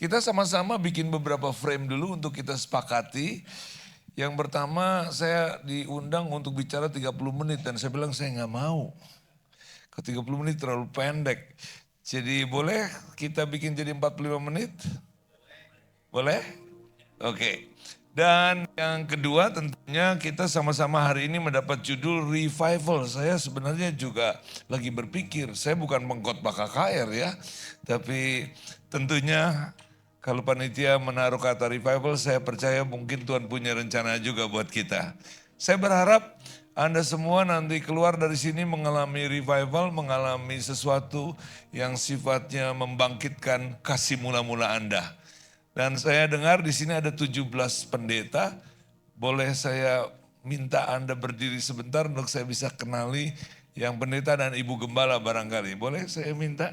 Kita sama-sama bikin beberapa frame dulu untuk kita sepakati. Yang pertama saya diundang untuk bicara 30 menit dan saya bilang saya nggak mau. Ke 30 menit terlalu pendek. Jadi boleh kita bikin jadi 45 menit? Boleh? Oke. Dan yang kedua tentunya kita sama-sama hari ini mendapat judul Revival. Saya sebenarnya juga lagi berpikir, saya bukan pengkhotbah KKR ya. Tapi tentunya kalau panitia menaruh kata revival, saya percaya mungkin Tuhan punya rencana juga buat kita. Saya berharap Anda semua nanti keluar dari sini mengalami revival, mengalami sesuatu yang sifatnya membangkitkan kasih mula-mula Anda. Dan saya dengar di sini ada 17 pendeta. Boleh saya minta Anda berdiri sebentar untuk saya bisa kenali yang pendeta dan ibu gembala barangkali. Boleh saya minta?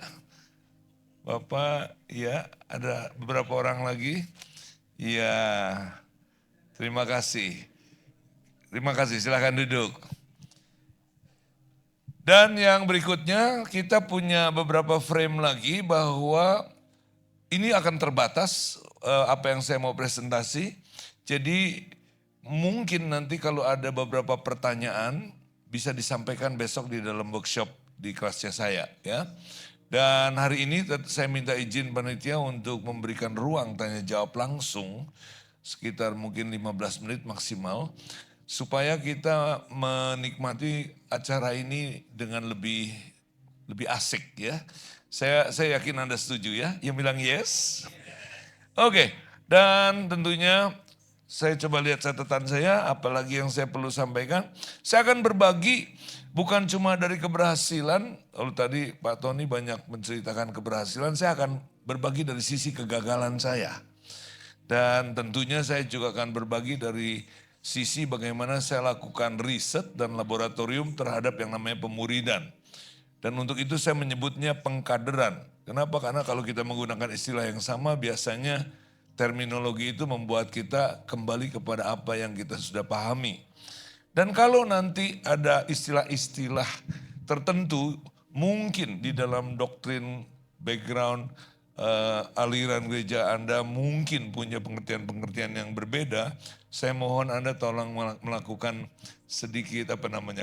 Bapak, ya ada beberapa orang lagi. Ya, terima kasih. Terima kasih, silakan duduk. Dan yang berikutnya kita punya beberapa frame lagi bahwa ini akan terbatas apa yang saya mau presentasi. Jadi mungkin nanti kalau ada beberapa pertanyaan bisa disampaikan besok di dalam workshop di kelasnya saya ya. Dan hari ini saya minta izin panitia untuk memberikan ruang tanya jawab langsung sekitar mungkin 15 menit maksimal supaya kita menikmati acara ini dengan lebih asik ya. Saya yakin Anda setuju ya. Yang bilang yes. Oke, dan tentunya saya coba lihat catatan saya, apalagi yang saya perlu sampaikan. Saya akan berbagi bukan cuma dari keberhasilan, kalau tadi Pak Tony banyak menceritakan keberhasilan, saya akan berbagi dari sisi kegagalan saya. Dan tentunya saya juga akan berbagi dari sisi bagaimana saya lakukan riset dan laboratorium terhadap yang namanya pemuridan. Dan untuk itu saya menyebutnya pengkaderan. Kenapa? Karena kalau kita menggunakan istilah yang sama biasanya terminologi itu membuat kita kembali kepada apa yang kita sudah pahami. Dan kalau nanti ada istilah-istilah tertentu mungkin di dalam doktrin background aliran gereja Anda mungkin punya pengertian-pengertian yang berbeda. Saya mohon Anda tolong melakukan sedikit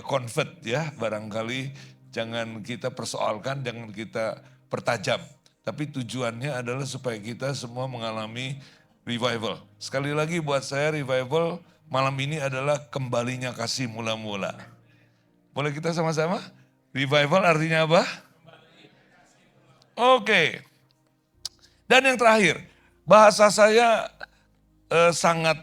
convert ya barangkali. Jangan kita persoalkan, jangan kita pertajam. Tapi tujuannya adalah supaya kita semua mengalami revival. Sekali lagi buat saya revival malam ini adalah kembalinya kasih mula-mula. Boleh kita sama-sama? Revival artinya apa? Oke. Dan yang terakhir, bahasa saya sangat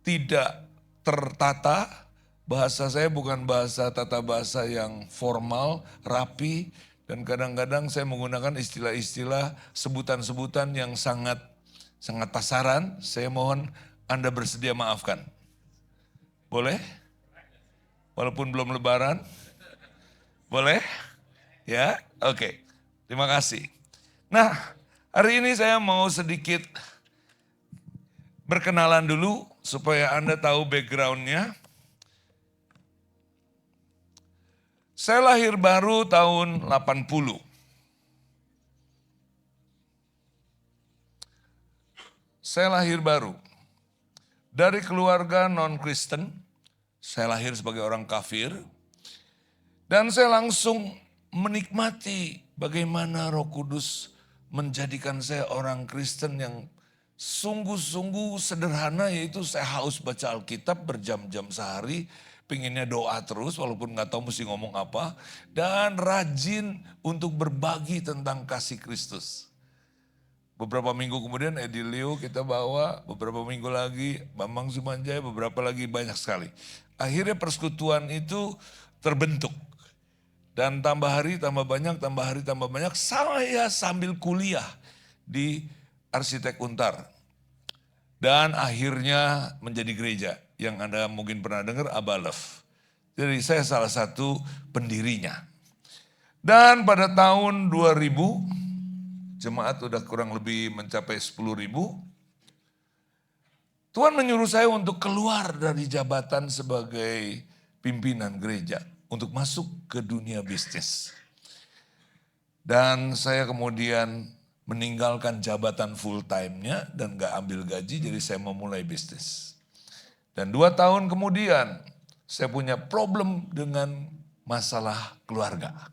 tidak tertata. Bahasa saya bukan bahasa tata bahasa yang formal, rapi, dan kadang-kadang saya menggunakan istilah-istilah sebutan-sebutan yang sangat pasaran. Saya mohon Anda bersedia maafkan. Boleh? Walaupun belum lebaran? Boleh? Ya? Oke. Terima kasih. Nah, hari ini saya mau sedikit berkenalan dulu supaya Anda tahu background-nya. Saya lahir baru tahun 80. Saya lahir baru. Dari keluarga non-Kristen, saya lahir sebagai orang kafir. Dan saya langsung menikmati bagaimana Roh Kudus menjadikan saya orang Kristen yang sungguh-sungguh sederhana, yaitu saya haus baca Alkitab berjam-jam sehari, pengennya doa terus walaupun nggak tahu mesti ngomong apa, dan rajin untuk berbagi tentang kasih Kristus. Beberapa minggu kemudian Edilio kita bawa, beberapa minggu lagi Bambang Sumanjaya, beberapa lagi banyak sekali. Akhirnya persekutuan itu terbentuk. Dan tambah hari tambah banyak, tambah hari tambah banyak, saya sambil kuliah di Arsitek Untar. Dan akhirnya menjadi gereja yang Anda mungkin pernah dengar, Abalef. Jadi saya salah satu pendirinya. Dan pada tahun 2000, jemaat udah kurang lebih mencapai 10.000. Tuhan menyuruh saya untuk keluar dari jabatan sebagai pimpinan gereja, untuk masuk ke dunia bisnis. Dan saya kemudian meninggalkan jabatan full time-nya dan gak ambil gaji, jadi saya memulai bisnis. Dan 2 tahun kemudian saya punya problem dengan masalah keluarga.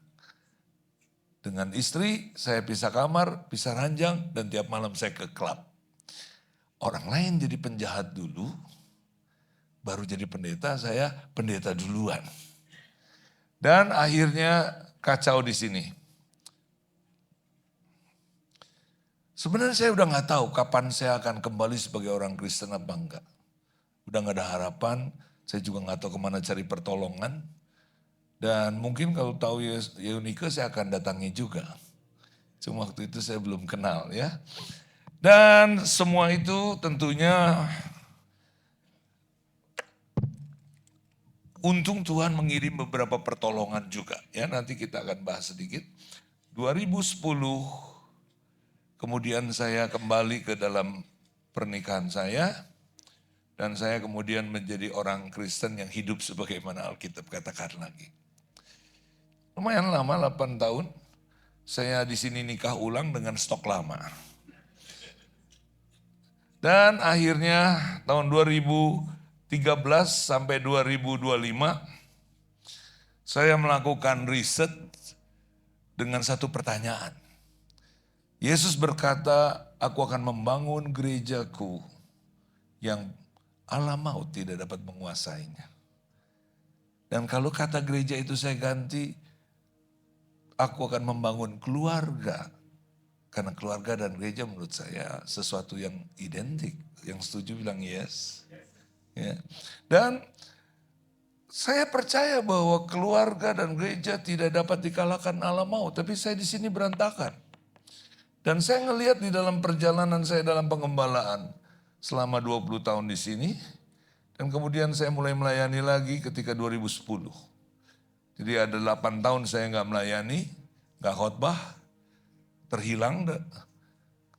Dengan istri saya pisah kamar, pisah ranjang, dan tiap malam saya ke klub. Orang lain jadi penjahat dulu, baru jadi pendeta, saya pendeta duluan. Dan akhirnya kacau di sini. Sebenarnya saya udah gak tahu kapan saya akan kembali sebagai orang Kristen apa enggak. Udah gak ada harapan, saya juga gak tahu kemana cari pertolongan. Dan mungkin kalau tahu Eunike saya akan datangi juga. Cuma waktu itu saya belum kenal ya. Dan semua itu tentunya untung Tuhan mengirim beberapa pertolongan juga. Ya, nanti kita akan bahas sedikit. 2010 kemudian saya kembali ke dalam pernikahan saya. Dan saya kemudian menjadi orang Kristen yang hidup sebagaimana Alkitab katakan lagi. Lumayan lama, 8 tahun. Saya di sini nikah ulang dengan stok lama. Dan akhirnya tahun 2013 sampai 2025, saya melakukan riset dengan satu pertanyaan. Yesus berkata, aku akan membangun gerejaku yang alam maut tidak dapat menguasainya. Dan kalau kata gereja itu saya ganti, aku akan membangun keluarga. Karena keluarga dan gereja menurut saya sesuatu yang identik. Yang setuju bilang yes. Ya. Dan saya percaya bahwa keluarga dan gereja tidak dapat dikalahkan alam maut. Tapi saya di sini berantakan. Dan saya ngelihat di dalam perjalanan saya dalam pengembalaan selama 20 tahun di sini. Dan kemudian saya mulai melayani lagi ketika 2010. Jadi ada 8 tahun saya nggak melayani, nggak khotbah, terhilang.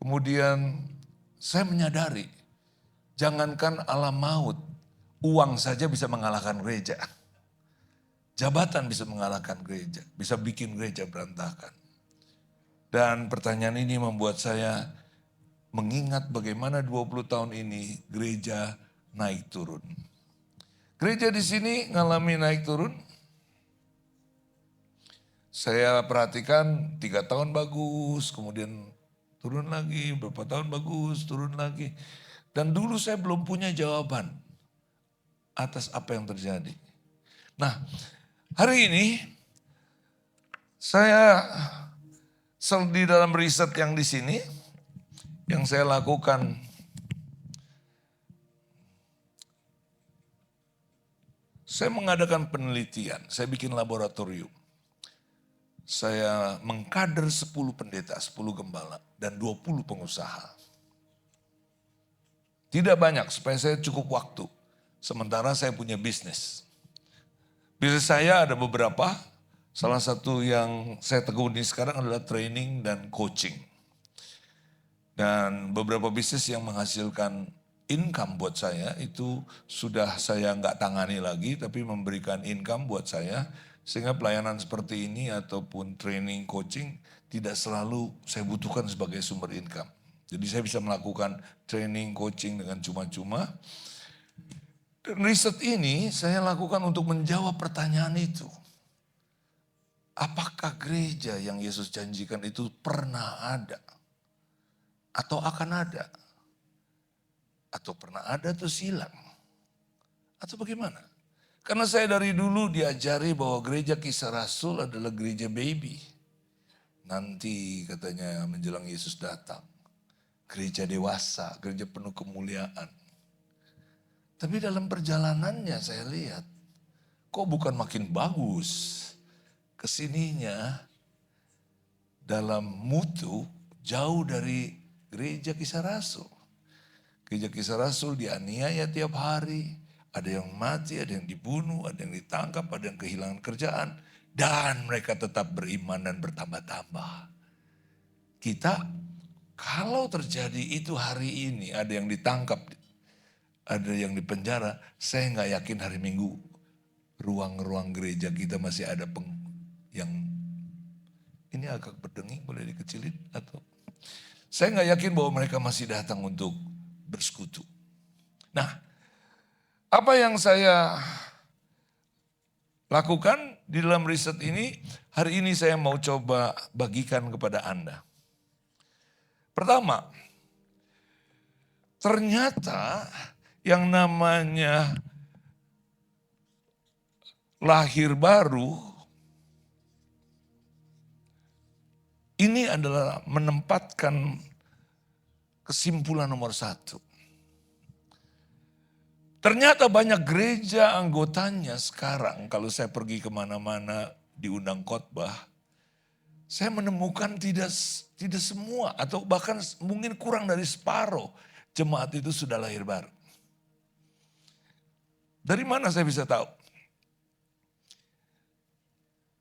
Kemudian saya menyadari, jangankan alam maut, uang saja bisa mengalahkan gereja. Jabatan bisa mengalahkan gereja, bisa bikin gereja berantakan. Dan pertanyaan ini membuat saya mengingat bagaimana 20 tahun ini gereja naik turun. Gereja di sini ngalami naik turun. Saya perhatikan 3 tahun bagus, kemudian turun lagi, beberapa tahun bagus, turun lagi. Dan dulu saya belum punya jawaban atas apa yang terjadi. Nah, hari ini saya di dalam riset yang di sini, yang saya lakukan, saya mengadakan penelitian, saya bikin laboratorium. Saya mengkader 10 pendeta, 10 gembala, dan 20 pengusaha. Tidak banyak, supaya saya cukup waktu. Sementara saya punya bisnis. Bisnis saya ada beberapa, salah satu yang saya tekuni sekarang adalah training dan coaching. Dan beberapa bisnis yang menghasilkan income buat saya itu sudah saya nggak tangani lagi, tapi memberikan income buat saya. Sehingga pelayanan seperti ini ataupun training, coaching tidak selalu saya butuhkan sebagai sumber income. Jadi saya bisa melakukan training, coaching dengan cuma-cuma. Dan riset ini saya lakukan untuk menjawab pertanyaan itu. Apakah gereja yang Yesus janjikan itu pernah ada? Atau akan ada? Atau pernah ada terus hilang? Atau bagaimana? Karena saya dari dulu diajari bahwa gereja Kisah Rasul adalah gereja baby. Nanti katanya menjelang Yesus datang. Gereja dewasa, gereja penuh kemuliaan. Tapi dalam perjalanannya saya lihat, kok bukan makin bagus. Kesininya dalam mutu jauh dari gereja Kisah Rasul. Gereja Kisah Rasul dianiaya tiap hari. Ada yang mati, ada yang dibunuh, ada yang ditangkap, ada yang kehilangan kerjaan. Dan mereka tetap beriman dan bertambah-tambah. Kita kalau terjadi itu hari ini, ada yang ditangkap, ada yang dipenjara, saya nggak yakin hari Minggu ruang-ruang gereja kita masih ada yang ini agak berdenging, boleh dikecilin atau Saya nggak yakin bahwa mereka masih datang untuk bersekutu. Nah, apa yang saya lakukan di dalam riset ini, hari ini saya mau coba bagikan kepada Anda. Pertama, ternyata yang namanya lahir baru, ini adalah menempatkan kesimpulan nomor satu. Ternyata banyak gereja anggotanya sekarang, kalau saya pergi kemana-mana diundang khotbah, saya menemukan tidak semua atau bahkan mungkin kurang dari separuh jemaat itu sudah lahir baru. Dari mana saya bisa tahu?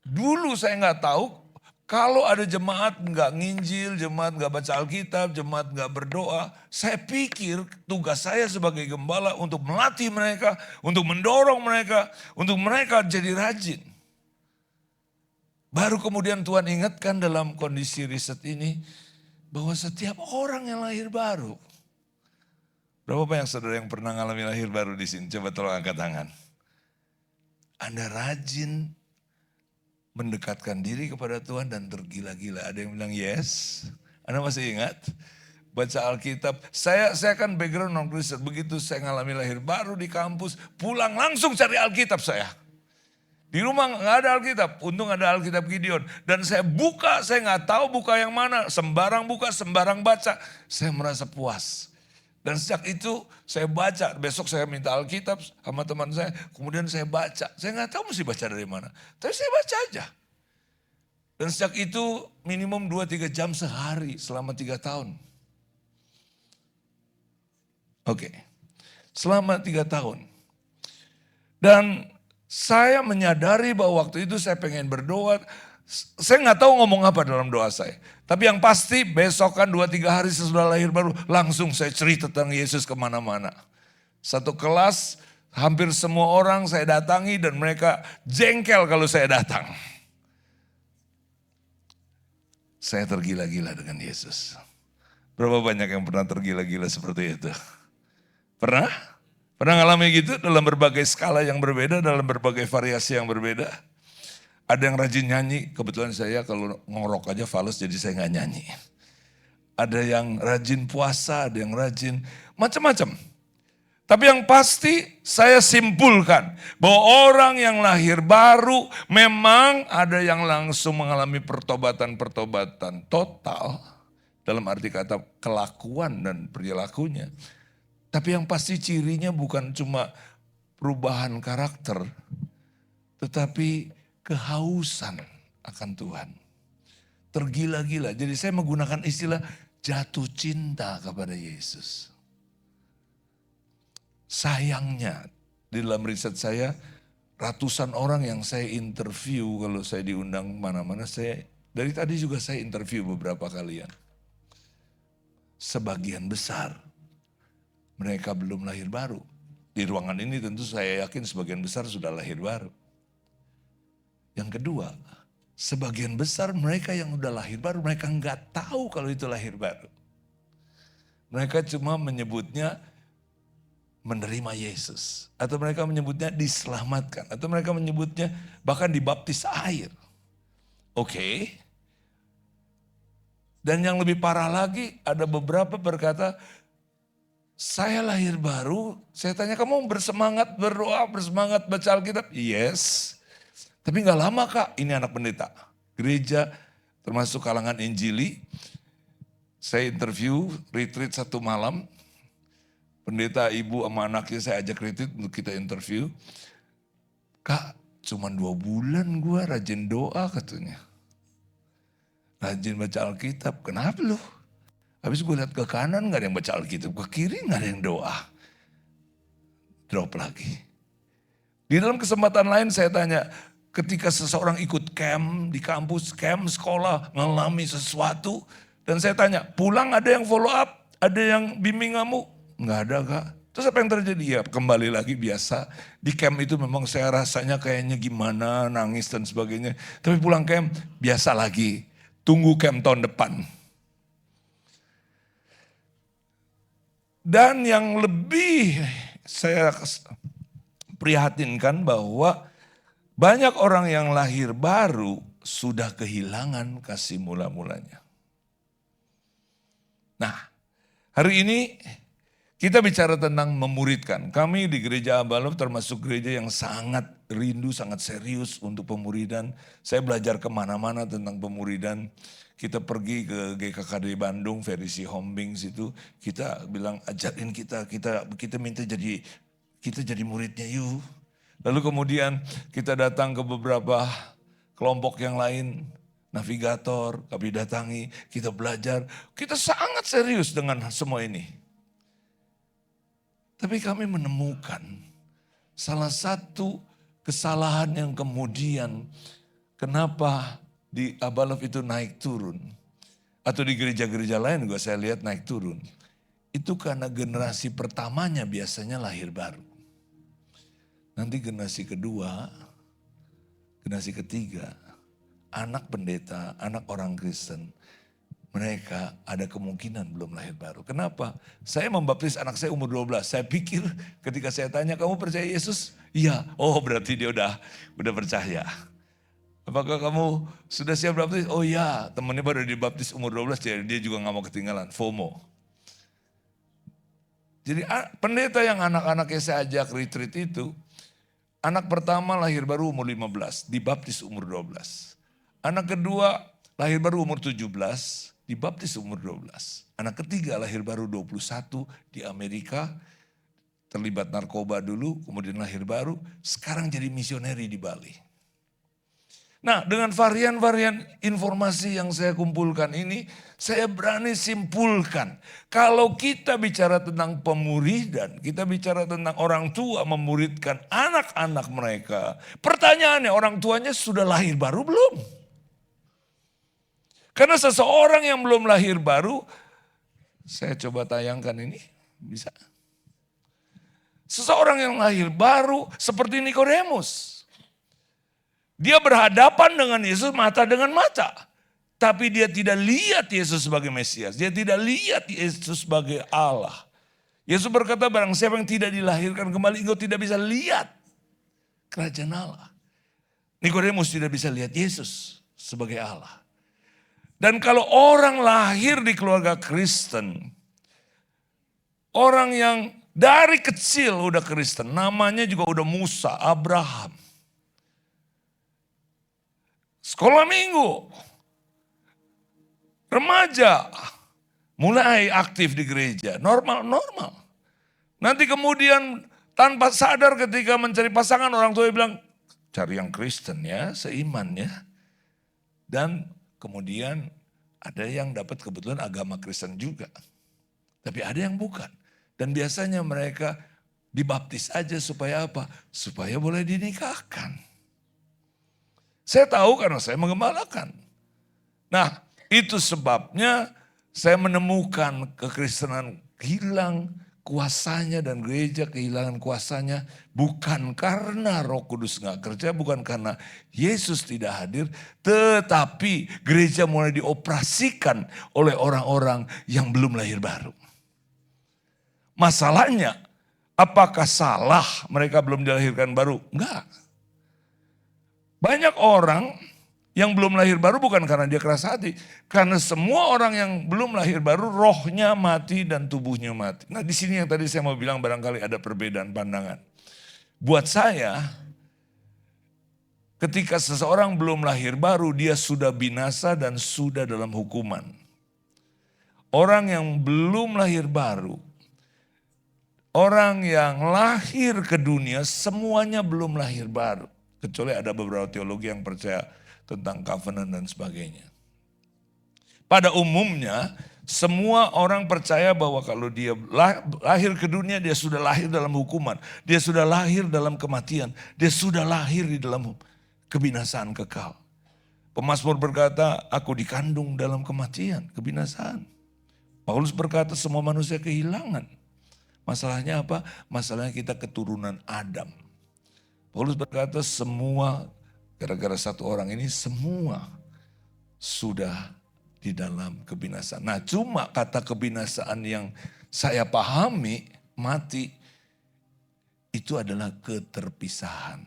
Dulu saya nggak tahu kalau ada jemaat nggak nginjil, jemaat nggak baca Alkitab, jemaat nggak berdoa. Saya pikir tugas saya sebagai gembala untuk melatih mereka, untuk mendorong mereka, untuk mereka jadi rajin. Baru kemudian Tuhan ingatkan dalam kondisi riset ini bahwa setiap orang yang lahir baru. Berapa banyak saudara yang pernah mengalami lahir baru di sini? Coba tolong angkat tangan. Anda rajin mendekatkan diri kepada Tuhan dan tergila-gila. Ada yang bilang yes. Anda masih ingat? Baca Alkitab. Saya kan background non-Kristen. Begitu saya ngalami lahir baru di kampus, pulang langsung cari Alkitab saya. Di rumah nggak ada Alkitab. Untung ada Alkitab Gideon. Dan saya buka, saya nggak tahu buka yang mana. Sembarang buka, sembarang baca. Saya merasa puas. Dan sejak itu saya baca, besok saya minta Alkitab sama teman saya, kemudian saya baca. Saya nggak tahu mesti baca dari mana, tapi saya baca aja. Dan sejak itu minimum 2-3 jam sehari selama 3 tahun. Oke, selama 3 tahun. Dan saya menyadari bahwa waktu itu saya pengen berdoa. Saya nggak tahu ngomong apa dalam doa saya. Tapi yang pasti besokan 2-3 hari sesudah lahir baru langsung saya cerita tentang Yesus kemana-mana. Satu kelas hampir semua orang saya datangi dan mereka jengkel kalau saya datang. Saya tergila-gila dengan Yesus. Berapa banyak yang pernah tergila-gila seperti itu? Pernah? Pernah ngalami gitu dalam berbagai skala yang berbeda, dalam berbagai variasi yang berbeda? Ada yang rajin nyanyi, kebetulan saya kalau ngorok aja fals jadi saya nggak nyanyi. Ada yang rajin puasa, ada yang rajin macam-macam. Tapi yang pasti saya simpulkan bahwa orang yang lahir baru memang ada yang langsung mengalami pertobatan total. Dalam arti kata kelakuan dan perilakunya. Tapi yang pasti cirinya bukan cuma perubahan karakter, tetapi kehausan akan Tuhan. Tergila-gila. Jadi saya menggunakan istilah jatuh cinta kepada Yesus. Sayangnya di dalam riset saya ratusan orang yang saya interview kalau saya diundang mana-mana. Dari tadi juga saya interview beberapa kalian. Sebagian besar mereka belum lahir baru. Di ruangan ini tentu saya yakin sebagian besar sudah lahir baru. Yang kedua, sebagian besar mereka yang udah lahir baru, mereka nggak tahu kalau itu lahir baru. Mereka cuma menyebutnya menerima Yesus. Atau mereka menyebutnya diselamatkan. Atau mereka menyebutnya bahkan dibaptis air. Oke. Dan yang lebih parah lagi, ada beberapa berkata, saya lahir baru, saya tanya kamu bersemangat berdoa, bersemangat baca Alkitab? Yes. Tapi gak lama Kak, ini anak pendeta. Gereja termasuk kalangan Injili. Saya interview, retreat 1 malam. Pendeta ibu sama anaknya saya ajak retreat untuk kita interview. Kak, cuma 2 bulan gue rajin doa katanya. Rajin baca Alkitab, kenapa lu? Habis gue lihat ke kanan gak ada yang baca Alkitab, ke kiri gak ada yang doa. Drop lagi. Di dalam kesempatan lain saya tanya, ketika seseorang ikut camp di kampus, camp sekolah, mengalami sesuatu. Dan saya tanya, pulang ada yang follow up? Ada yang bimbing kamu? Nggak ada Kak. Terus apa yang terjadi? Ya kembali lagi biasa. Di camp itu memang saya rasanya kayaknya gimana, nangis dan sebagainya. Tapi pulang camp biasa lagi. Tunggu camp tahun depan. Dan yang lebih saya prihatinkan bahwa banyak orang yang lahir baru sudah kehilangan kasih mula-mulanya. Nah, hari ini kita bicara tentang memuridkan. Kami di Gereja Abalov termasuk gereja yang sangat rindu, sangat serius untuk pemuridan. Saya belajar kemana-mana tentang pemuridan. Kita pergi ke GKKD Bandung, Verisi Hombings itu. Kita bilang ajarin kita minta jadi muridnya yuk. Lalu kemudian kita datang ke beberapa kelompok yang lain. Navigator, kami datangi, kita belajar. Kita sangat serius dengan semua ini. Tapi kami menemukan salah satu kesalahan yang kemudian kenapa di Abalov itu naik turun. Atau di gereja-gereja lain juga saya lihat naik turun. Itu karena generasi pertamanya biasanya lahir baru. Nanti generasi kedua, generasi ketiga, anak pendeta, anak orang Kristen, mereka ada kemungkinan belum lahir baru. Kenapa? Saya membaptis anak saya umur 12. Saya pikir ketika saya tanya, kamu percaya Yesus? Iya. Oh berarti dia udah percaya. Apakah kamu sudah siap baptis? Oh iya, temannya baru dibaptis umur 12, jadi dia juga gak mau ketinggalan. FOMO. Jadi pendeta yang anak-anaknya saya ajak retreat itu, anak pertama lahir baru umur 15, dibaptis umur 12. Anak kedua lahir baru umur 17, dibaptis umur 12. Anak ketiga lahir baru 21 di Amerika, terlibat narkoba dulu, kemudian lahir baru, sekarang jadi misioneri di Bali. Nah, dengan varian-varian informasi yang saya kumpulkan ini, saya berani simpulkan. Kalau kita bicara tentang pemuridan, kita bicara tentang orang tua memuridkan anak-anak mereka. Pertanyaannya, orang tuanya sudah lahir baru belum? Karena seseorang yang belum lahir baru, saya coba tayangkan ini, bisa. Seseorang yang lahir baru seperti Nikodemus. Dia berhadapan dengan Yesus mata dengan mata. Tapi dia tidak lihat Yesus sebagai Mesias. Dia tidak lihat Yesus sebagai Allah. Yesus berkata, barang siapa yang tidak dilahirkan kembali, engkau tidak bisa lihat kerajaan Allah. Nikodemus tidak bisa lihat Yesus sebagai Allah. Dan kalau orang lahir di keluarga Kristen, orang yang dari kecil udah Kristen, namanya juga udah Musa, Abraham. Sekolah minggu, remaja, mulai aktif di gereja, normal. Nanti kemudian tanpa sadar ketika mencari pasangan, orang tua bilang, cari yang Kristen ya, seiman ya. Dan kemudian ada yang dapat kebetulan agama Kristen juga. Tapi ada yang bukan. Dan biasanya mereka dibaptis aja supaya apa? Supaya boleh dinikahkan. Saya tahu karena saya mengembalakan. Nah, itu sebabnya saya menemukan kekristenan hilang kuasanya dan gereja kehilangan kuasanya bukan karena Roh Kudus nggak kerja, bukan karena Yesus tidak hadir, tetapi gereja mulai dioperasikan oleh orang-orang yang belum lahir baru. Masalahnya, apakah salah mereka belum dilahirkan baru? Enggak. Banyak orang yang belum lahir baru bukan karena dia keras hati. Karena semua orang yang belum lahir baru rohnya mati dan tubuhnya mati. Nah di sini yang tadi saya mau bilang barangkali ada perbedaan pandangan. Buat saya ketika seseorang belum lahir baru dia sudah binasa dan sudah dalam hukuman. Orang yang belum lahir baru, orang yang lahir ke dunia semuanya belum lahir baru. Kecuali ada beberapa teologi yang percaya tentang covenant dan sebagainya. Pada umumnya semua orang percaya bahwa kalau dia lahir ke dunia dia sudah lahir dalam hukuman. Dia sudah lahir dalam kematian. Dia sudah lahir di dalam kebinasaan kekal. Pemazmur berkata, aku dikandung dalam kematian, kebinasaan. Paulus berkata semua manusia kehilangan. Masalahnya apa? Masalahnya kita keturunan Adam. Paulus berkata semua gara-gara satu orang ini semua sudah di dalam kebinasaan. Nah, cuma kata kebinasaan yang saya pahami, mati, itu adalah keterpisahan.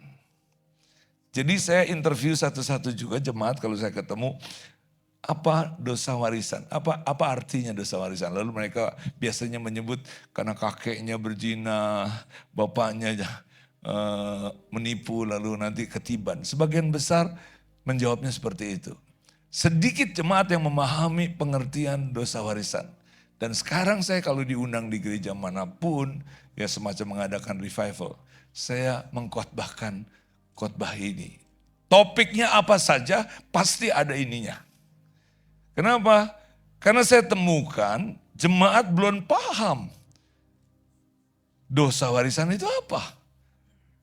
Jadi saya interview satu-satu juga jemaat kalau saya ketemu, apa dosa warisan? Apa artinya dosa warisan? Lalu mereka biasanya menyebut karena kakeknya berzina, bapaknya menipu, lalu nanti ketiban. Sebagian besar menjawabnya seperti itu. Sedikit jemaat yang memahami pengertian dosa warisan. Dan sekarang saya kalau diundang di gereja manapun, ya semacam mengadakan revival, saya mengkhotbahkan khotbah ini. Topiknya apa saja pasti ada ininya. Kenapa? Karena saya temukan jemaat belum paham dosa warisan itu apa.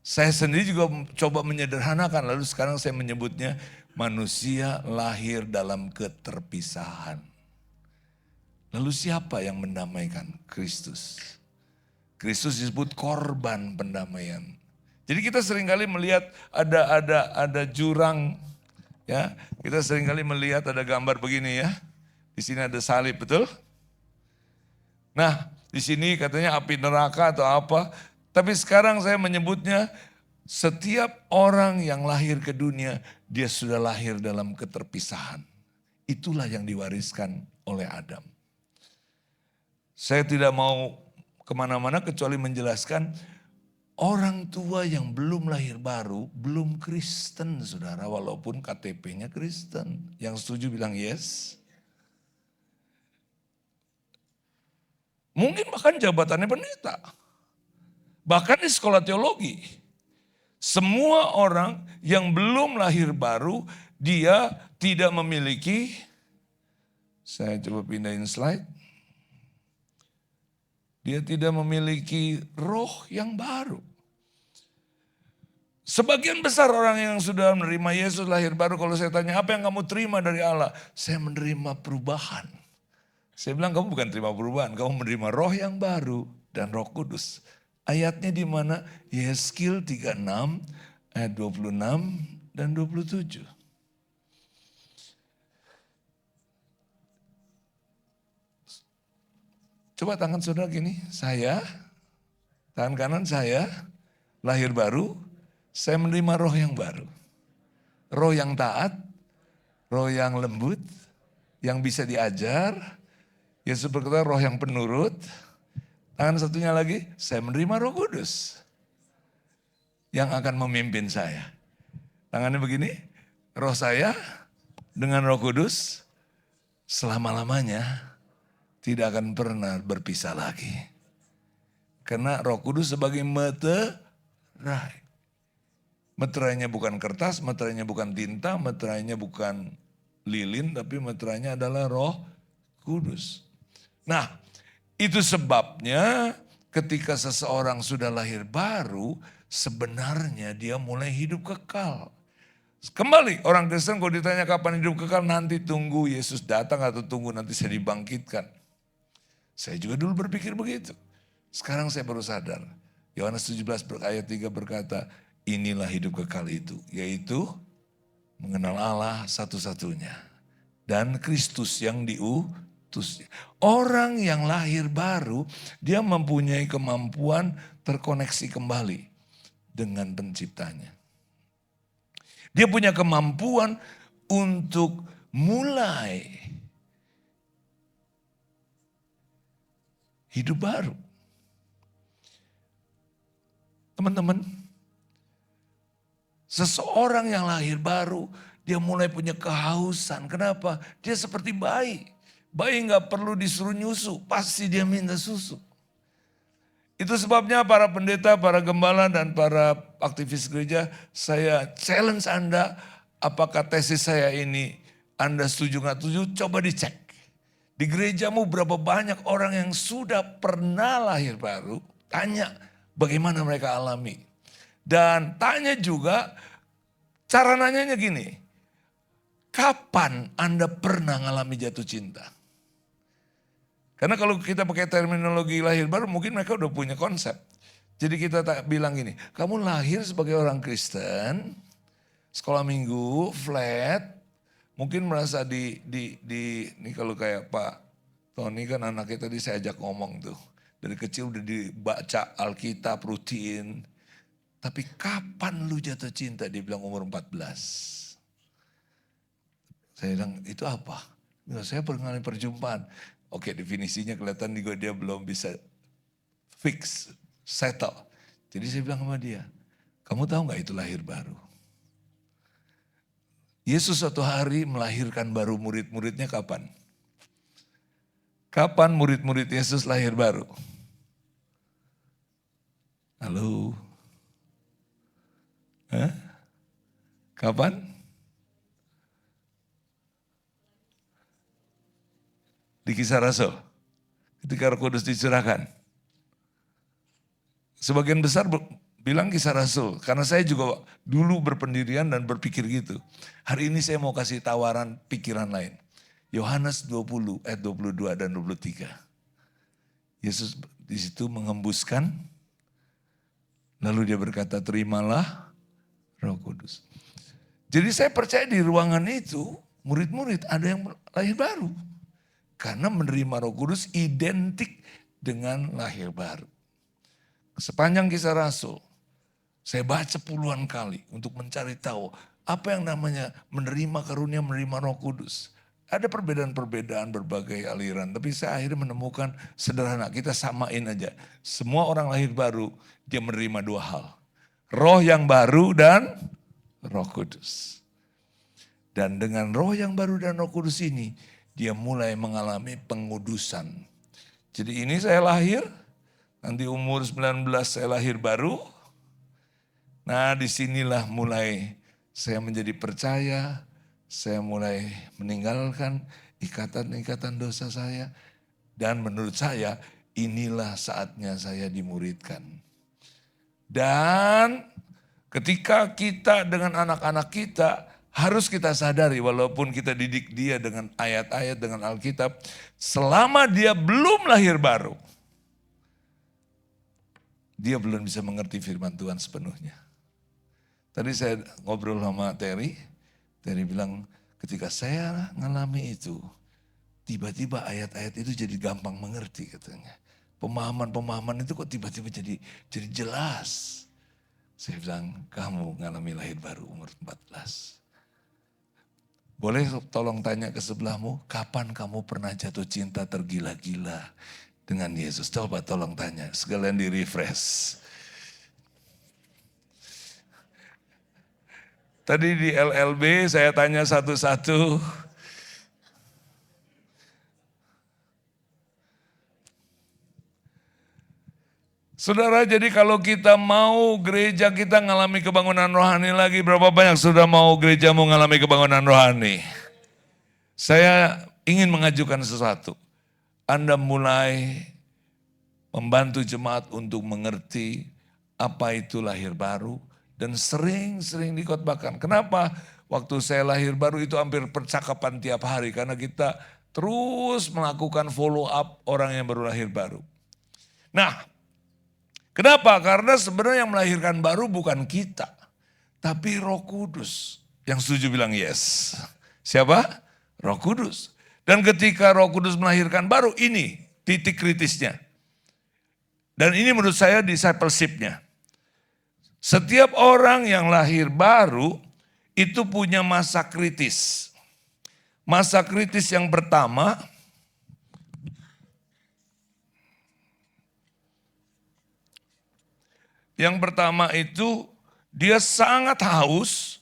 Saya sendiri juga coba menyederhanakan, lalu sekarang saya menyebutnya manusia lahir dalam keterpisahan. Lalu siapa yang mendamaikan? Kristus. Kristus disebut korban pendamaian. Jadi kita seringkali melihat ada jurang, ya. Kita seringkali melihat ada gambar begini ya. Di sini ada salib, betul? Nah, di sini katanya api neraka atau apa. Tapi sekarang saya menyebutnya setiap orang yang lahir ke dunia, dia sudah lahir dalam keterpisahan. Itulah yang diwariskan oleh Adam. Saya tidak mau kemana-mana kecuali menjelaskan orang tua yang belum lahir baru, belum Kristen saudara, walaupun KTP-nya Kristen. Yang setuju bilang yes. Mungkin bahkan jabatannya pendeta. Bahkan di sekolah teologi. Semua orang yang belum lahir baru, dia tidak memiliki, saya coba pindahin slide. Dia tidak memiliki roh yang baru. Sebagian besar orang yang sudah menerima Yesus lahir baru, kalau saya tanya apa yang kamu terima dari Allah? Saya menerima perubahan. Saya bilang kamu bukan terima perubahan, kamu menerima roh yang baru dan Roh Kudus. Ayatnya di mana? Yeskil 36 ayat 26 dan 27. Coba tangan saudara gini, saya, tangan kanan saya, lahir baru, saya menerima roh yang baru. Roh yang taat, roh yang lembut, yang bisa diajar. Yesus berkata roh yang penurut. Tangan satunya lagi, saya menerima Roh Kudus yang akan memimpin saya. Tangannya begini, roh saya dengan Roh Kudus selama-lamanya tidak akan pernah berpisah lagi. Karena Roh Kudus sebagai meterai. Meterainya bukan kertas, meterainya bukan tinta, meterainya bukan lilin, tapi meterainya adalah Roh Kudus. Nah, itu sebabnya ketika seseorang sudah lahir baru, sebenarnya dia mulai hidup kekal. Kembali, orang Kristen kalau ditanya kapan hidup kekal, nanti tunggu Yesus datang atau tunggu nanti saya dibangkitkan. Saya juga dulu berpikir begitu. Sekarang saya baru sadar. Yohanes 17 ayat 3 berkata, inilah hidup kekal itu, yaitu mengenal Allah satu-satunya. Dan Kristus yang diutusnya. Orang yang lahir baru, dia mempunyai kemampuan terkoneksi kembali dengan penciptanya. Dia punya kemampuan untuk mulai hidup baru. Teman-teman, seseorang yang lahir baru, dia mulai punya kehausan. Kenapa? Dia seperti bayi. Bayi gak perlu disuruh nyusu, pasti dia minta susu. Itu sebabnya para pendeta, para gembala, dan para aktivis gereja, saya challenge Anda, apakah tesis saya ini Anda setuju gak setuju, coba dicek. Di gerejamu berapa banyak orang yang sudah pernah lahir baru, tanya bagaimana mereka alami. Dan tanya juga, cara nanyanya gini, kapan Anda pernah ngalami jatuh cinta? Karena kalau kita pakai terminologi lahir baru, mungkin mereka udah punya konsep. Jadi kita tak bilang gini, kamu lahir sebagai orang Kristen, sekolah minggu, flat, mungkin merasa ini kalau kayak Pak Tony kan anaknya tadi saya ajak ngomong tuh. Dari kecil udah dibaca Alkitab rutin. Tapi kapan lu jatuh cinta? Dia bilang umur 14. Saya bilang itu apa? Saya pernah perjumpaan. Oke, definisinya kelihatan juga dia belum bisa fix, settle. Jadi saya bilang sama dia, kamu tahu gak itu lahir baru? Yesus suatu hari melahirkan baru murid-muridnya kapan? Kapan murid-murid Yesus lahir baru? Halo? Hah? Kapan? Di Kisah Rasul. Ketika Roh Kudus dicurahkan. Sebagian besar bilang Kisah Rasul. Karena saya juga dulu berpendirian dan berpikir gitu. Hari ini saya mau kasih tawaran pikiran lain. Yohanes 20 ayat 22 dan 23. Yesus di situ mengembuskan. Lalu dia berkata, terimalah Roh Kudus. Jadi saya percaya di ruangan itu murid-murid ada yang lahir baru. Karena menerima Roh Kudus identik dengan lahir baru. Sepanjang Kisah Rasul, saya baca puluhan kali untuk mencari tahu apa yang namanya menerima karunia, menerima Roh Kudus. Ada perbedaan-perbedaan berbagai aliran, tapi saya akhirnya menemukan sederhana, kita samain aja. Semua orang lahir baru, dia menerima dua hal. Roh yang baru dan Roh Kudus. Dan dengan roh yang baru dan Roh Kudus ini, dia mulai mengalami pengudusan. Jadi ini saya lahir, nanti umur 19 saya lahir baru. Nah disinilah mulai saya menjadi percaya, saya mulai meninggalkan ikatan-ikatan dosa saya. Dan menurut saya inilah saatnya saya dimuridkan. Dan ketika kita dengan anak-anak kita, harus kita sadari walaupun kita didik dia dengan ayat-ayat, dengan Alkitab. Selama dia belum lahir baru, dia belum bisa mengerti firman Tuhan sepenuhnya. Tadi saya ngobrol sama Terry bilang ketika saya ngalami itu, tiba-tiba ayat-ayat itu jadi gampang mengerti katanya. Pemahaman-pemahaman itu kok tiba-tiba jadi jelas. Saya bilang kamu ngalami lahir baru umur 14. Boleh tolong tanya ke sebelahmu, kapan kamu pernah jatuh cinta tergila-gila dengan Yesus? Coba tolong tanya, sekalian di refresh. Tadi di LLB saya tanya satu-satu. Saudara, jadi kalau kita mau gereja kita mengalami kebangunan rohani lagi, berapa banyak sudah mau gereja mau mengalami kebangunan rohani? Saya ingin mengajukan sesuatu. Anda mulai membantu jemaat untuk mengerti apa itu lahir baru dan sering-sering dikotbahkan. Kenapa? Waktu saya lahir baru itu hampir percakapan tiap hari karena kita terus melakukan follow up orang yang baru lahir baru. Nah, kenapa? Karena sebenarnya yang melahirkan baru bukan kita, tapi Roh Kudus. Yang setuju bilang yes. Siapa? Roh Kudus. Dan ketika Roh Kudus melahirkan baru, ini titik kritisnya. Dan ini menurut saya discipleship-nya. Setiap orang yang lahir baru itu punya masa kritis. Masa kritis yang pertama, itu dia sangat haus.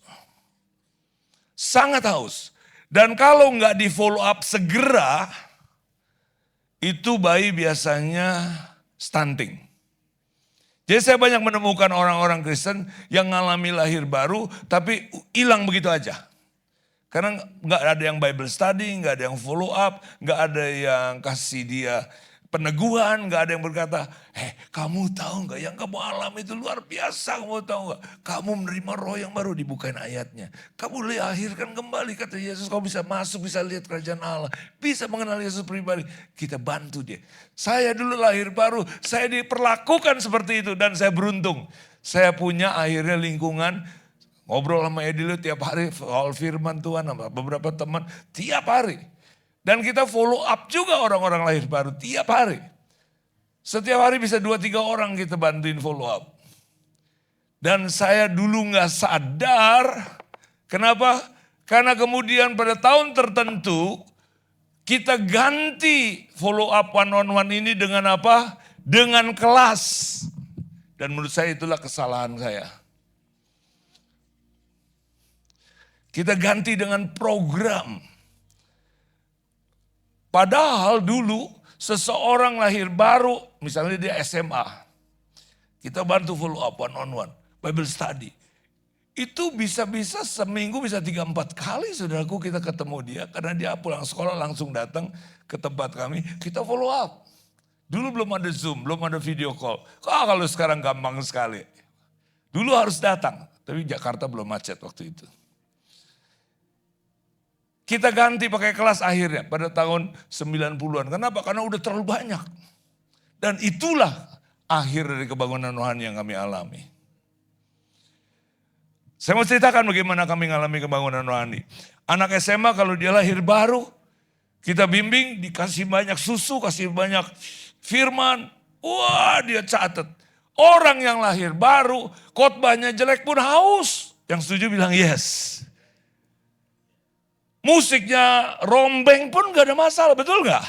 Dan kalau nggak di follow up segera, itu bayi biasanya stunting. Jadi saya banyak menemukan orang-orang Kristen yang ngalami lahir baru tapi hilang begitu aja. Karena nggak ada yang Bible study, nggak ada yang follow up, nggak ada yang kasih dia peneguhan, nggak ada yang berkata, kamu tahu nggak yang kamu alami itu luar biasa, kamu tahu nggak? Kamu menerima roh yang baru, dibukain ayatnya. Kamu lahirkan kembali, kata Yesus, kamu bisa masuk, bisa lihat kerajaan Allah, bisa mengenal Yesus pribadi. Kita bantu dia. Saya dulu lahir baru, saya diperlakukan seperti itu dan saya beruntung. Saya punya akhirnya lingkungan Ngobrol sama Edilio tiap hari soal firman Tuhan sama beberapa teman tiap hari. Dan kita follow up juga orang-orang lahir baru tiap hari. Setiap hari bisa 2-3 orang kita bantuin follow up. Dan saya dulu gak sadar, kenapa? Karena kemudian pada tahun tertentu kita ganti follow up one on one ini dengan apa? Dengan kelas. Dan menurut saya itulah kesalahan saya. Kita ganti dengan program. Padahal dulu seseorang lahir baru, misalnya dia SMA. Kita bantu follow up one on one, Bible study. Itu bisa-bisa seminggu bisa 3-4 kali saudaraku kita ketemu dia. Karena dia pulang sekolah langsung datang ke tempat kami, kita follow up. Dulu belum ada Zoom, belum ada video call. Kalau sekarang gampang sekali. Dulu harus datang, tapi Jakarta belum macet waktu itu. Kita ganti pakai kelas akhirnya pada tahun 90-an. Kenapa? Karena udah terlalu banyak. Dan itulah akhir dari kebangunan rohani yang kami alami. Saya mau ceritakan bagaimana kami mengalami kebangunan rohani. Anak SMA kalau dia lahir baru, kita bimbing, dikasih banyak susu, kasih banyak firman. Wah, dia catat. Orang yang lahir baru, khotbahnya jelek pun haus. Yang setuju bilang yes. Musiknya rombeng pun gak ada masalah, betul gak?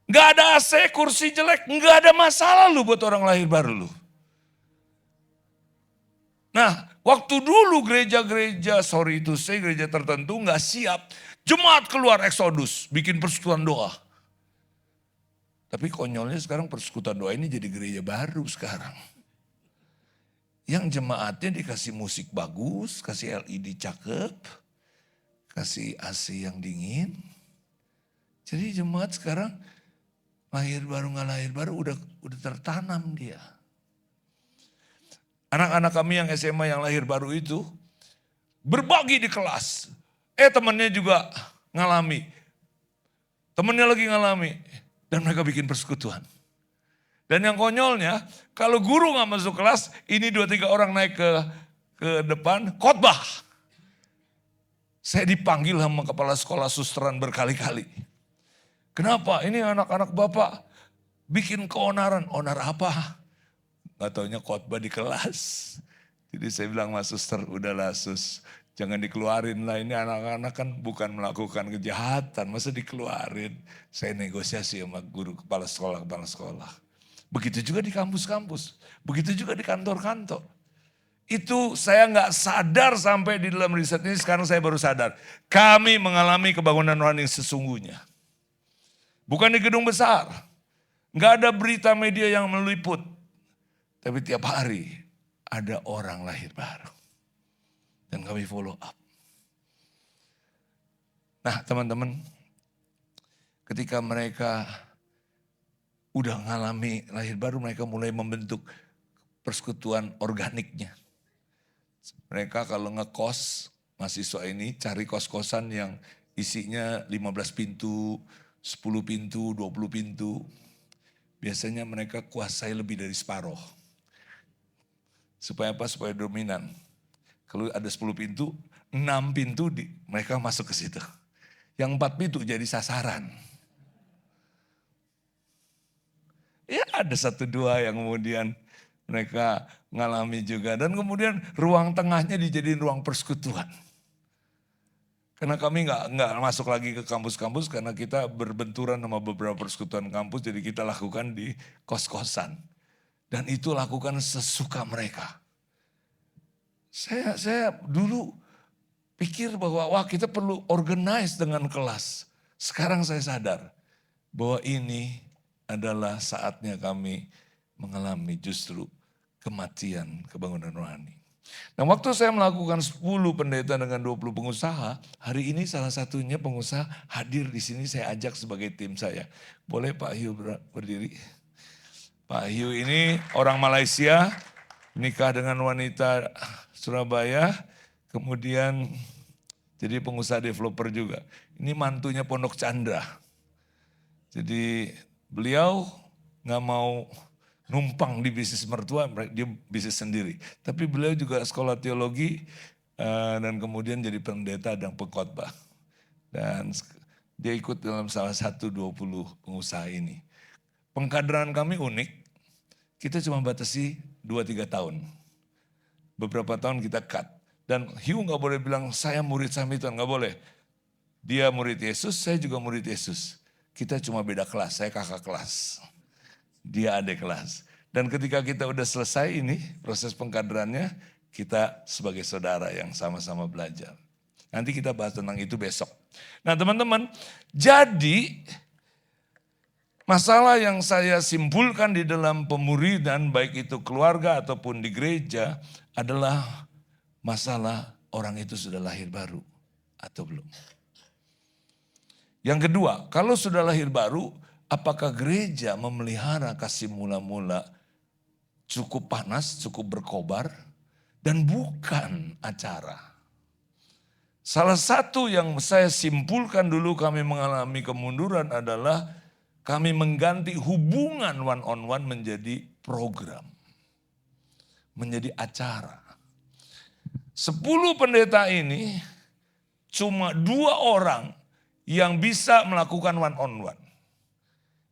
Gak ada AC, kursi jelek, gak ada masalah lu buat orang lahir baru lu. Nah, waktu dulu gereja-gereja tertentu gak siap, jemaat keluar eksodus, bikin persekutuan doa. Tapi konyolnya sekarang persekutuan doa ini jadi gereja baru sekarang. Yang jemaatnya dikasih musik bagus, kasih LED cakep, kasih AC yang dingin. Jadi jemaat sekarang lahir baru gak lahir baru udah tertanam dia. Anak-anak kami yang SMA yang lahir baru itu berbagi di kelas. Temannya juga ngalami. Temannya lagi ngalami. Dan mereka bikin persekutuan. Dan yang konyolnya kalau guru gak masuk kelas, ini 2-3 orang naik ke depan khotbah. Saya dipanggil sama kepala sekolah susteran berkali-kali. Kenapa? Ini anak-anak bapak bikin keonaran. Onar apa? Gak taunya khotbah di kelas. Jadi saya bilang sama suster, udahlah sus, jangan dikeluarin lah. Ini anak-anak kan bukan melakukan kejahatan, masa dikeluarin. Saya negosiasi sama guru kepala sekolah. Begitu juga di kampus-kampus. Begitu juga di kantor-kantor. Itu saya gak sadar sampai di dalam riset ini, sekarang saya baru sadar. Kami mengalami kebangunan rohani yang sesungguhnya. Bukan di gedung besar. Gak ada berita media yang meliput. Tapi tiap hari ada orang lahir baru. Dan kami follow up. Nah teman-teman, ketika mereka udah ngalami lahir baru, mereka mulai membentuk persekutuan organiknya. Mereka kalau ngekos, mahasiswa ini cari kos-kosan yang isinya 15 pintu, 10 pintu, 20 pintu. Biasanya mereka kuasai lebih dari separuh. Supaya apa? Supaya dominan. Kalau ada 10 pintu, 6 pintu mereka masuk ke situ. Yang 4 pintu jadi sasaran. Ya ada 1-2 yang kemudian mereka ngalami juga. Dan kemudian ruang tengahnya dijadiin ruang persekutuan. Karena kami nggak masuk lagi ke kampus-kampus karena kita berbenturan sama beberapa persekutuan kampus. Jadi kita lakukan di kos-kosan. Dan itu lakukan sesuka mereka. Saya dulu pikir bahwa wah kita perlu organize dengan kelas. Sekarang saya sadar bahwa ini adalah saatnya kami mengalami justru kematian kebangunan rohani. Nah waktu saya melakukan 10 pendeta dengan 20 pengusaha, hari ini salah satunya pengusaha hadir di sini, saya ajak sebagai tim saya. Boleh Pak Hiu berdiri? Pak Hiu ini orang Malaysia, nikah dengan wanita Surabaya, kemudian jadi pengusaha developer juga. Ini mantunya Pondok Chandra. Jadi beliau gak mau numpang di bisnis mertua, dia bisnis sendiri. Tapi beliau juga sekolah teologi dan kemudian jadi pendeta dan pengkhotbah. Dan dia ikut dalam salah satu 20 pengusaha ini. Pengkaderan kami unik, kita cuma batasi 2-3 tahun. Beberapa tahun kita cut. Dan Hugh gak boleh bilang saya murid Samhiton, gak boleh. Dia murid Yesus, saya juga murid Yesus. Kita cuma beda kelas, saya kakak kelas. Dia adik kelas. Dan ketika kita udah selesai ini, proses pengkaderannya, kita sebagai saudara yang sama-sama belajar. Nanti kita bahas tentang itu besok. Nah teman-teman, jadi masalah yang saya simpulkan di dalam pemuridan, baik itu keluarga ataupun di gereja, adalah masalah orang itu sudah lahir baru atau belum. Yang kedua, kalau sudah lahir baru, apakah gereja memelihara kasih mula-mula cukup panas, cukup berkobar, dan bukan acara. Salah satu yang saya simpulkan dulu kami mengalami kemunduran adalah kami mengganti hubungan one on one menjadi program. Menjadi acara. 10 pendeta ini cuma 2 orang yang bisa melakukan one on one.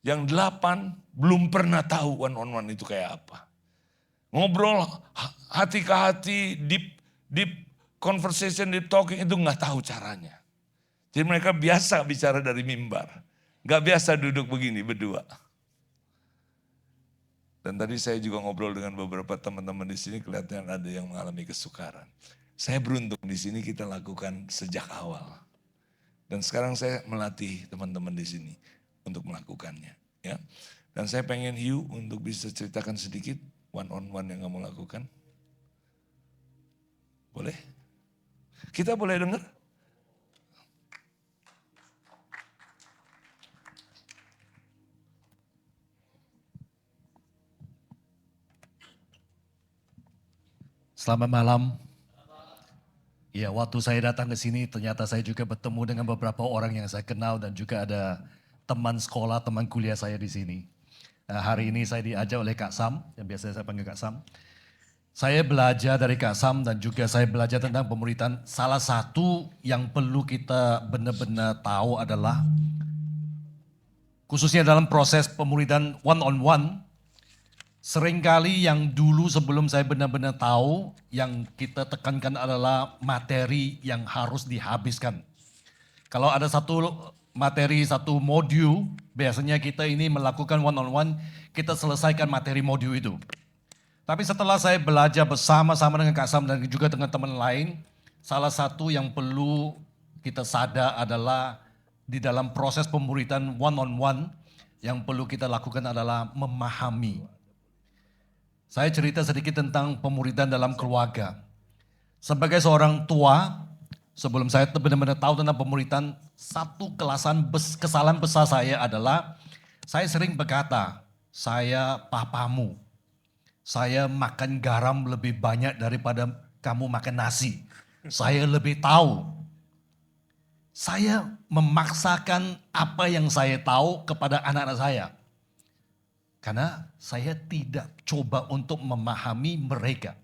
Yang 8 belum pernah tahu one on one itu kayak apa. Ngobrol hati ke hati, deep conversation, deep talking itu gak tahu caranya. Jadi mereka biasa bicara dari mimbar. Gak biasa duduk begini berdua. Dan tadi saya juga ngobrol dengan beberapa teman-teman di sini, kelihatan ada yang mengalami kesukaran. Saya beruntung di sini kita lakukan sejak awal. Dan sekarang saya melatih teman-teman di sini untuk melakukannya. Ya. Dan saya pengen Hugh untuk bisa ceritakan sedikit one on one yang kamu lakukan. Boleh? Kita boleh dengar? Selamat malam. Ya, waktu saya datang ke sini ternyata saya juga bertemu dengan beberapa orang yang saya kenal dan juga ada teman sekolah, teman kuliah saya di sini. Hari ini saya diajak oleh Kak Sam, yang biasa saya panggil Kak Sam. Saya belajar dari Kak Sam dan juga saya belajar tentang pemuridan. Salah satu yang perlu kita benar-benar tahu adalah khususnya dalam proses pemuridan one on one, seringkali yang dulu sebelum saya benar-benar tahu, yang kita tekankan adalah materi yang harus dihabiskan. Kalau ada satu materi, satu modul, biasanya kita ini melakukan one on one, kita selesaikan materi modul itu. Tapi setelah saya belajar bersama-sama dengan Kak Sam dan juga dengan teman lain, salah satu yang perlu kita sadar adalah di dalam proses pemuridan one on one, yang perlu kita lakukan adalah memahami. Saya cerita sedikit tentang pemuridan dalam keluarga. Sebagai seorang tua, sebelum saya benar-benar tahu tentang pemuridan, satu kesalahan besar saya adalah saya sering berkata, saya papamu. Saya makan garam lebih banyak daripada kamu makan nasi. Saya lebih tahu. Saya memaksakan apa yang saya tahu kepada anak-anak saya. Karena saya tidak coba untuk memahami mereka.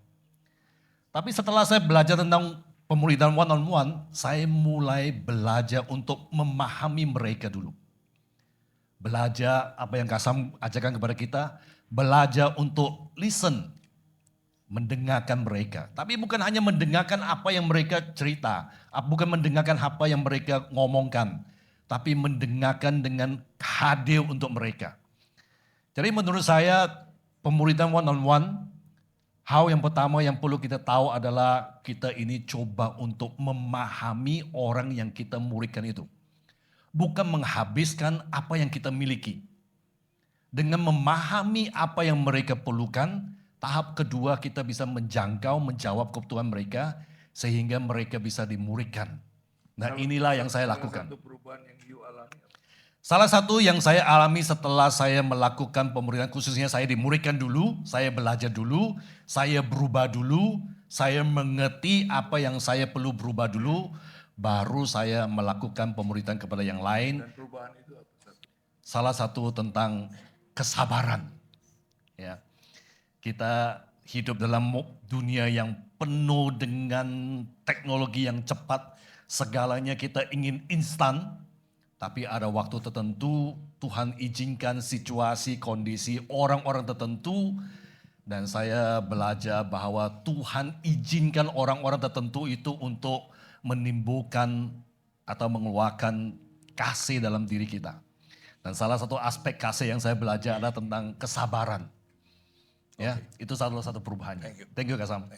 Tapi setelah saya belajar tentang pemuridan one on one, saya mulai belajar untuk memahami mereka dulu. Belajar apa yang Kak Sam ajarkan kepada kita, belajar untuk listen, mendengarkan mereka. Tapi bukan hanya mendengarkan apa yang mereka cerita, bukan mendengarkan apa yang mereka ngomongkan, tapi mendengarkan dengan hadir untuk mereka. Jadi menurut saya pemuridan one on one, hal yang pertama yang perlu kita tahu adalah kita ini coba untuk memahami orang yang kita muridkan itu. Bukan menghabiskan apa yang kita miliki. Dengan memahami apa yang mereka perlukan, tahap kedua kita bisa menjangkau, menjawab kebutuhan mereka sehingga mereka bisa dimuridkan. Nah inilah yang saya lakukan. Salah satu yang saya alami setelah saya melakukan pemuridan, khususnya saya dimuridkan dulu, saya belajar dulu, saya berubah dulu, saya mengerti apa yang saya perlu berubah dulu, baru saya melakukan pemuridan kepada yang lain. Dan perubahan itu apa? Salah satu tentang kesabaran. Ya. Kita hidup dalam dunia yang penuh dengan teknologi yang cepat. Segalanya kita ingin instan. Tapi ada waktu tertentu Tuhan izinkan situasi, kondisi orang-orang tertentu. Dan saya belajar bahwa Tuhan izinkan orang-orang tertentu itu untuk menimbulkan atau mengeluarkan kasih dalam diri kita. Dan salah satu aspek kasih yang saya belajar adalah tentang kesabaran. Ya, itu salah satu perubahannya. Thank you Kasam.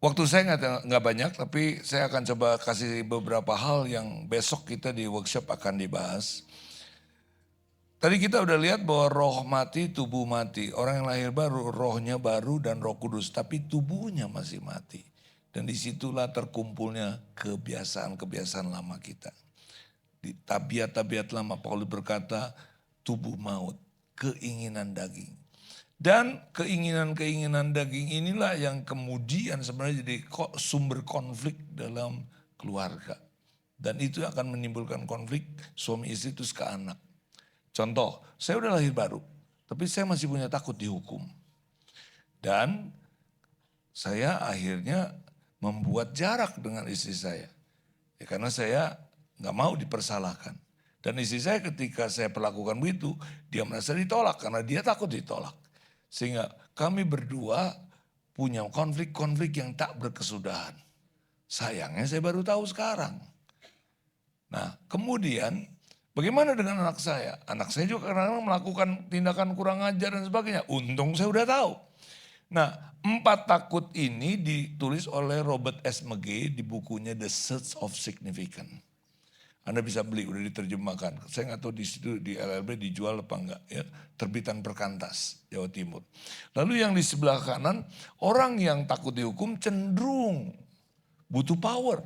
Waktu saya nggak banyak, tapi saya akan coba kasih beberapa hal yang besok kita di workshop akan dibahas. Tadi kita udah lihat bahwa roh mati, tubuh mati. Orang yang lahir baru, rohnya baru dan Roh Kudus, tapi tubuhnya masih mati. Dan disitulah terkumpulnya kebiasaan-kebiasaan lama kita. Di tabiat-tabiat lama, Paulus berkata, tubuh maut, keinginan daging. Dan keinginan-keinginan daging inilah yang kemudian sebenarnya jadi sumber konflik dalam keluarga. Dan itu akan menimbulkan konflik suami istri terus ke anak. Contoh, saya udah lahir baru, tapi saya masih punya takut dihukum. Dan saya akhirnya membuat jarak dengan istri saya. Ya, karena saya nggak mau dipersalahkan. Dan istri saya ketika saya perlakukan begitu, dia merasa ditolak karena dia takut ditolak. Sehingga kami berdua punya konflik-konflik yang tak berkesudahan. Sayangnya saya baru tahu sekarang. Nah kemudian bagaimana dengan anak saya? Anak saya juga kadang-kadang melakukan tindakan kurang ajar dan sebagainya. Untung saya udah tahu. Nah 4 takut ini ditulis oleh Robert S. McGee di bukunya The Search of Significance. Anda bisa beli, udah diterjemahkan. Saya nggak tahu di situ di LLB dijual apa enggak ya. Terbitan Perkantas, Jawa Timur. Lalu yang di sebelah kanan, orang yang takut dihukum cenderung butuh power.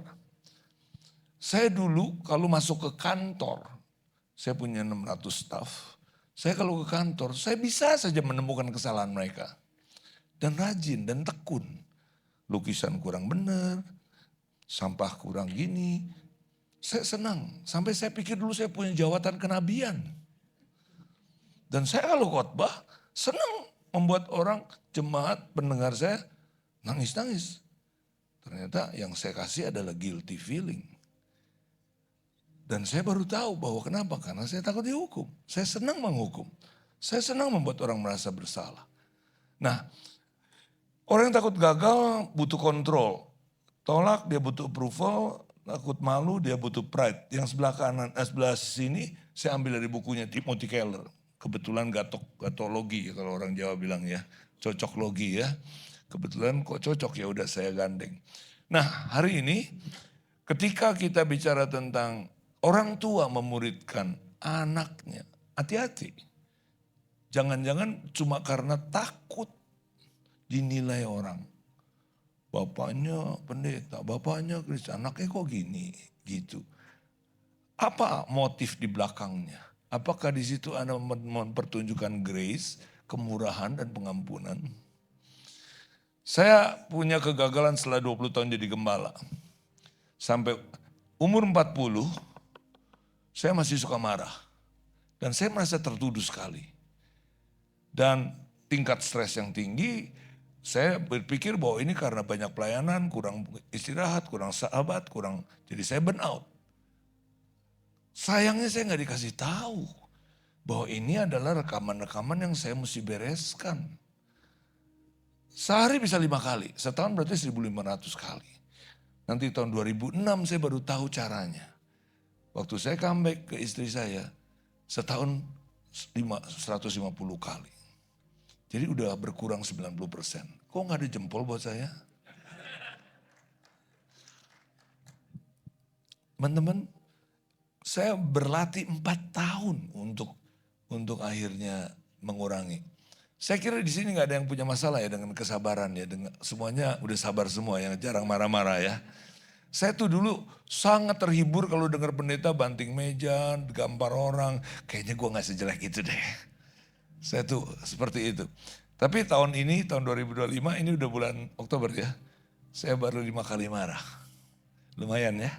Saya dulu kalau masuk ke kantor, saya punya 600 staff. Saya kalau ke kantor, saya bisa saja menemukan kesalahan mereka. Dan rajin dan tekun. Lukisan kurang benar, sampah kurang gini. Saya senang, sampai saya pikir dulu saya punya jawatan kenabian. Dan saya kalau khotbah senang membuat orang jemaat pendengar saya nangis-nangis. Ternyata yang saya kasih adalah guilty feeling. Dan saya baru tahu bahwa kenapa, karena saya takut dihukum. Saya senang menghukum. Saya senang membuat orang merasa bersalah. Nah, orang yang takut gagal butuh kontrol. Tolak dia butuh approval. Takut malu, dia butuh pride. Yang sebelah kanan, sebelah sini saya ambil dari bukunya Timothy Keller. Kebetulan gatologi kalau orang Jawa bilang ya, cocok logi ya. Kebetulan kok cocok ya udah saya gandeng. Nah hari ini ketika kita bicara tentang orang tua memuridkan anaknya, hati-hati. Jangan-jangan cuma karena takut dinilai orang. Bapaknya pendeta, bapaknya Kristen, anaknya kok gini, gitu. Apa motif di belakangnya? Apakah di situ Anda mempertunjukkan grace, kemurahan dan pengampunan? Saya punya kegagalan setelah 20 tahun jadi gembala. Sampai umur 40, saya masih suka marah. Dan saya merasa tertuduh sekali. Dan tingkat stres yang tinggi, saya berpikir bahwa ini karena banyak pelayanan, kurang istirahat, kurang sahabat, jadi saya burn out. Sayangnya saya nggak dikasih tahu bahwa ini adalah rekaman-rekaman yang saya mesti bereskan. Sehari bisa 5 kali, setahun berarti 1.500 kali. Nanti tahun 2006 saya baru tahu caranya. Waktu saya comeback ke istri saya, setahun 150 kali. Jadi udah berkurang 90%. Kok gak ada jempol buat saya? Teman-teman, saya berlatih 4 tahun untuk akhirnya mengurangi. Saya kira di sini gak ada yang punya masalah ya dengan kesabaran ya. Semuanya udah sabar semua, yang jarang marah-marah ya. Saya tuh dulu sangat terhibur kalau dengar pendeta banting meja, gambar orang. Kayaknya gue gak sejelek itu deh. Saya tuh seperti itu. Tapi tahun ini, tahun 2025, ini udah bulan Oktober ya. Saya baru 5 kali marah. Lumayan ya.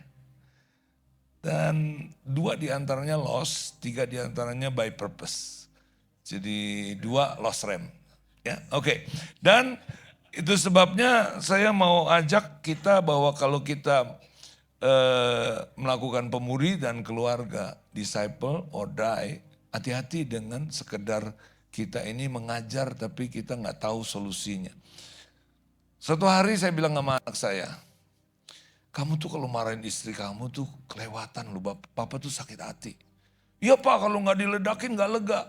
Dan 2 diantaranya loss, 3 diantaranya by purpose. Jadi 2 lost rem. Ya, oke. Dan itu sebabnya saya mau ajak kita bahwa kalau kita melakukan pemuri dan keluarga, disciple or die, hati-hati dengan sekedar kita ini mengajar tapi kita nggak tahu solusinya. Suatu hari saya bilang sama anak saya, kamu tuh kalau marahin istri kamu tuh kelewatan lu, papa tuh sakit hati. Iya pak, kalau nggak diledakin nggak lega.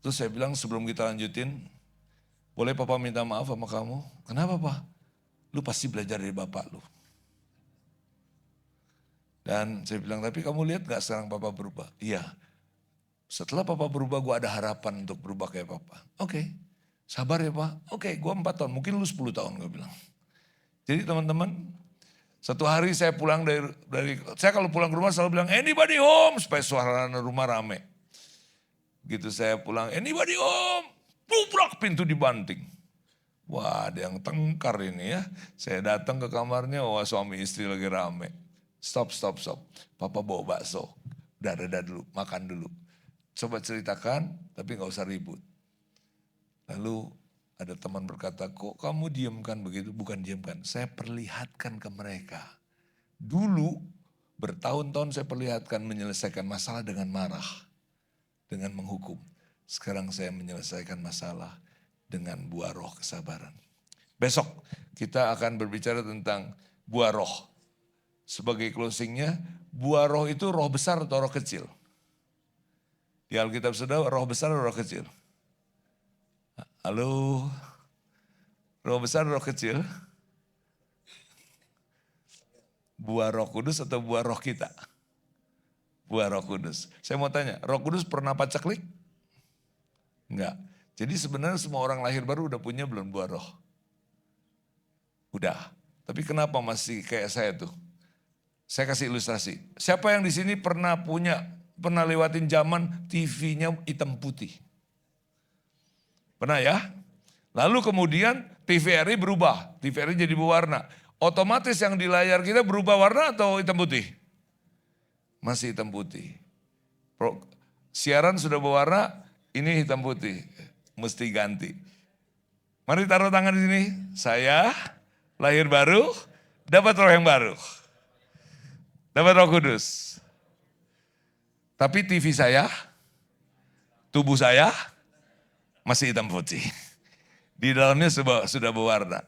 Terus saya bilang sebelum kita lanjutin, boleh papa minta maaf sama kamu? Kenapa pak? Lu pasti belajar dari bapak lu. Dan saya bilang, tapi kamu lihat gak sekarang papa berubah? Iya. Setelah papa berubah, gue ada harapan untuk berubah kayak papa. Oke, sabar ya pak. Oke, gue 4 tahun, mungkin lu 10 tahun gue bilang. Jadi teman-teman, satu hari saya pulang dari saya kalau pulang ke rumah selalu bilang, anybody home? Supaya suara rumah rame. Gitu saya pulang, anybody home? Bubrak pintu dibanting. Wah ada yang tengkar ini ya. Saya datang ke kamarnya, wah suami istri lagi rame. Stop. Papa bawa bakso. Udah reda dulu, makan dulu. Coba ceritakan, tapi gak usah ribut. Lalu ada teman berkata, kok kamu diamkan begitu? Bukan diamkan, saya perlihatkan ke mereka. Dulu bertahun-tahun saya perlihatkan menyelesaikan masalah dengan marah. Dengan menghukum. Sekarang saya menyelesaikan masalah dengan buah roh kesabaran. Besok kita akan berbicara tentang buah roh. Sebagai closingnya, buah roh itu roh besar atau roh kecil? Di Alkitab saudara, roh besar atau roh kecil? Halo? Roh besar atau roh kecil? Buah roh kudus atau buah roh kita? Buah roh kudus. Saya mau tanya, roh kudus pernah paceklik? Enggak. Jadi sebenarnya semua orang lahir baru udah punya belum buah roh? Udah. Tapi kenapa masih kayak saya tuh? Saya kasih ilustrasi. Siapa yang di sini pernah lewatin zaman TV-nya hitam putih? Pernah ya? Lalu kemudian TVRI berubah. TVRI jadi berwarna. Otomatis yang di layar kita berubah warna atau hitam putih? Masih hitam putih. Siaran sudah berwarna, ini hitam putih. Mesti ganti. Mari taruh tangan di sini. Saya lahir baru, dapat roh yang baru. Dapat roh kudus. Tapi TV saya, tubuh saya masih hitam putih. Di dalamnya sudah berwarna.